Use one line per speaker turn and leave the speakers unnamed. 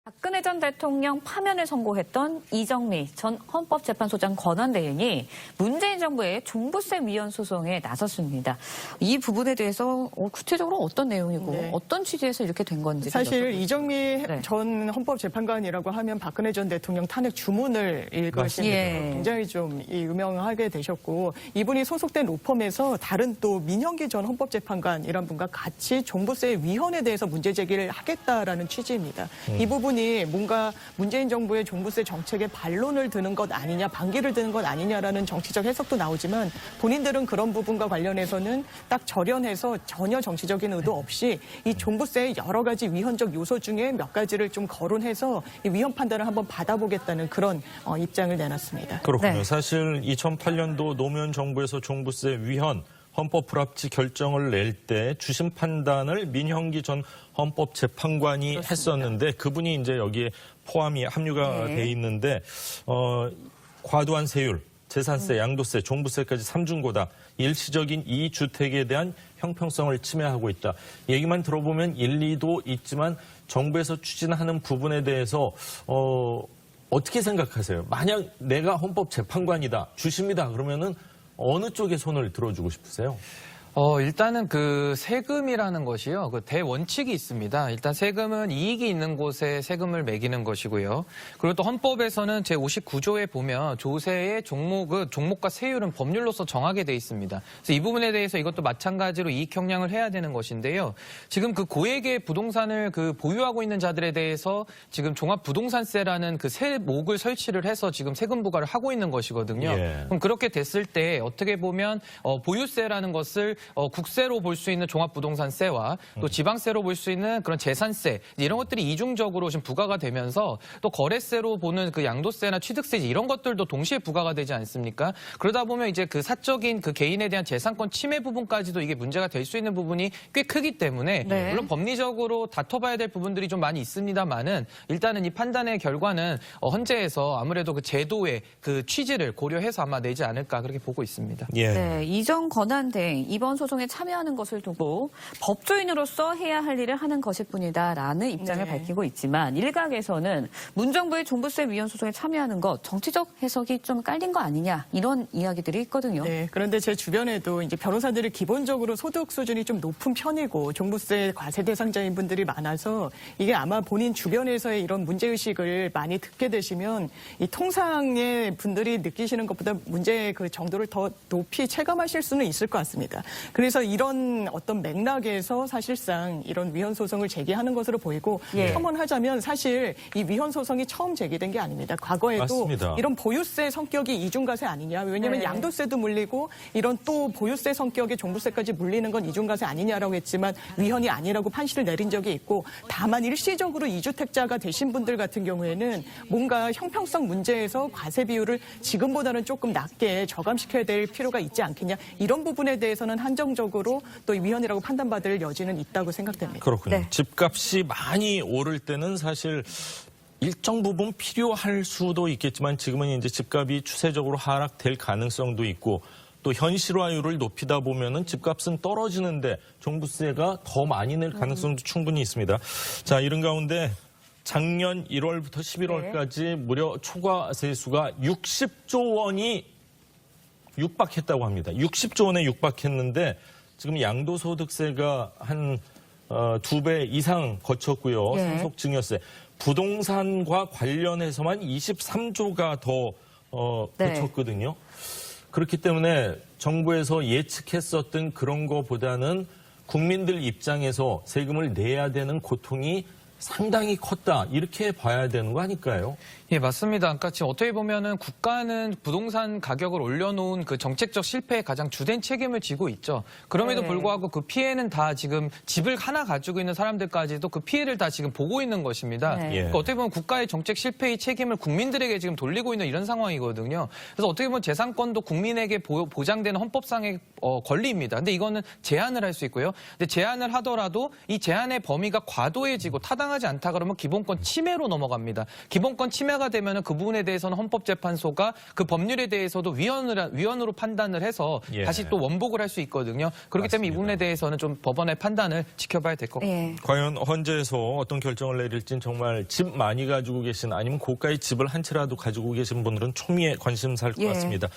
박근혜 전 대통령 파면을 선고했던 이정미 전 헌법재판소장 권한대행이 문재인 정부의 종부세 위헌 소송에 나섰습니다. 이 부분에 대해서 구체적으로 어떤 내용이고 어떤 취지에서 이렇게 된 건지.
사실 이정미 전 헌법재판관이라고 하면 박근혜 전 대통령 탄핵 주문을 읽으신 굉장히 좀 유명하게 되셨고, 이분이 소속된 로펌에서 다른 또 민형기 전 헌법재판관 이런 분과 같이 종부세 위헌에 대해서 문제 제기를 하겠다라는 취지입니다. 이 부분이 뭔가 문재인 정부의 종부세 정책에 반론을 드는 것 아니냐, 반기를 드는 것 아니냐라는 정치적 해석도 나오지만, 본인들은 그런 부분과 관련해서는 딱 절연해서 전혀 정치적인 의도 없이 이 종부세의 여러 가지 위헌적 요소 중에 몇 가지를 좀 거론해서 이 위헌 판단을 한번 받아보겠다는 그런 입장을 내놨습니다.
그렇군요. 사실 2008년도 노무현 정부에서 종부세 위헌 헌법 불합치 결정을 낼 때 주심 판단을 민형기 전 헌법재판관이 했었는데, 그분이 이제 여기에 포함이 합류가 돼 있는데, 과도한 세율, 재산세, 양도세, 종부세까지 삼중고다, 일시적인 이주택에 대한 형평성을 침해하고 있다. 얘기만 들어보면 일리도 있지만 정부에서 추진하는 부분에 대해서 어떻게 생각하세요? 만약 내가 헌법재판관이다, 주심이다 그러면은 어느 쪽에 손을 들어주고 싶으세요?
일단은 그 세금이라는 것이요, 그 대원칙이 있습니다. 일단 세금은 이익이 있는 곳에 세금을 매기는 것이고요. 그리고 또 헌법에서는 제59조에 보면 조세의 종목과 세율은 법률로서 정하게 돼 있습니다. 그래서 이 부분에 대해서 이것도 마찬가지로 이익 형량을 해야 되는 것인데요. 지금 그 고액의 부동산을 보유하고 있는 자들에 대해서 지금 종합부동산세라는 그 세목을 설치를 해서 지금 세금 부과를 하고 있는 것이거든요. 그럼 그렇게 됐을 때 어떻게 보면 보유세라는 것을 국세로 볼 수 있는 종합부동산세와 또 지방세로 볼 수 있는 그런 재산세, 이런 것들이 이중적으로 지금 부과가 되면서 또 거래세로 보는 그 양도세나 취득세 이런 것들도 동시에 부과가 되지 않습니까? 그러다 보면 이제 그 사적인 그 개인에 대한 재산권 침해 부분까지도 이게 문제가 될 수 있는 부분이 꽤 크기 때문에 물론 법리적으로 다퉈봐야 될 부분들이 좀 많이 있습니다만은, 일단은 이 판단의 결과는 헌재에서 아무래도 그 제도의 그 취지를 고려해서 아마 내지 않을까 그렇게 보고 있습니다.
네, 이전 권한대행 이번 소송에 참여하는 것을 두고 법조인으로서 해야 할 일을 하는 것일 뿐이다라는 입장을 밝히고 있지만, 일각에서는 문정부의 종부세 위헌 소송에 참여하는 것 정치적 해석이 좀 깔린 거 아니냐, 이런 이야기들이 있거든요.
네, 그런데 제 주변에도 이제 변호사들이 기본적으로 소득 수준이 좀 높은 편이고 종부세 과세 대상자인 분들이 많아서 이게 아마 본인 주변에서의 이런 문제의식을 많이 듣게 되시면 이 통상의 분들이 느끼시는 것보다 문제의 그 정도를 더 높이 체감하실 수는 있을 것 같습니다. 그래서 이런 어떤 맥락에서 사실상 이런 위헌 소송을 제기하는 것으로 보이고, 첨언하자면 사실 이 위헌 소송이 처음 제기된 게 아닙니다. 과거에도
맞습니다.
이런 보유세 성격이 이중과세 아니냐, 왜냐하면 양도세도 물리고 이런 또 보유세 성격의 종부세까지 물리는 건 이중과세 아니냐라고 했지만 위헌이 아니라고 판시를 내린 적이 있고, 다만 일시적으로 이주택자가 되신 분들 같은 경우에는 뭔가 형평성 문제에서 과세 비율을 지금보다는 조금 낮게 저감시켜야 될 필요가 있지 않겠냐, 이런 부분에 대해서는 한정적으로 또 위헌이라고 판단받을 여지는 있다고 생각됩니다.
그렇군요. 집값이 많이 오를 때는 사실 일정 부분 필요할 수도 있겠지만, 지금은 이제 집값이 추세적으로 하락될 가능성도 있고, 또 현실화율을 높이다 보면은 집값은 떨어지는데 종부세가 더 많이 낼 가능성도 충분히 있습니다. 자, 이런 가운데 작년 1월부터 11월까지 무려 초과 세수가 60조 원이 육박했다고 합니다. 60조 원에 육박했는데 지금 양도소득세가 한 2배 이상 거쳤고요. 상속증여세, 부동산과 관련해서만 23조가 더 거쳤거든요. 그렇기 때문에 정부에서 예측했었던 그런 거보다는 국민들 입장에서 세금을 내야 되는 고통이 상당히 컸다, 이렇게 봐야 되는 거 아닐까요?
예, 맞습니다. 그러니까 지금 어떻게 보면은 국가는 부동산 가격을 올려놓은 그 정책적 실패에 가장 주된 책임을 지고 있죠. 그럼에도 불구하고 그 피해는 다 지금 집을 하나 가지고 있는 사람들까지도 그 피해를 다 지금 보고 있는 것입니다. 그러니까 어떻게 보면 국가의 정책 실패의 책임을 국민들에게 지금 돌리고 있는 이런 상황이거든요. 그래서 어떻게 보면 재산권도 국민에게 보장되는 헌법상의 권리입니다. 근데 이거는 제한을 할 수 있고요. 근데 제한을 하더라도 이 제한의 범위가 과도해지고 타당 해당하지 않다 그러면 기본권 침해로 넘어갑니다. 기본권 침해가 되면은 그 부분에 대해서는 헌법재판소가 그 법률에 대해서도 위헌으로 판단을 해서
예.
다시 또 원복을 할 수 있거든요. 그렇기 때문에 이 부분에 대해서는 좀 법원의 판단을 지켜봐야 될 것 같습니다.
예.
과연 헌재에서 어떤 결정을 내릴지는 정말 집 많이 가지고 계신 아니면 고가의 집을 한 채라도 가지고 계신 분들은 초미의 관심사일 것
예.
같습니다.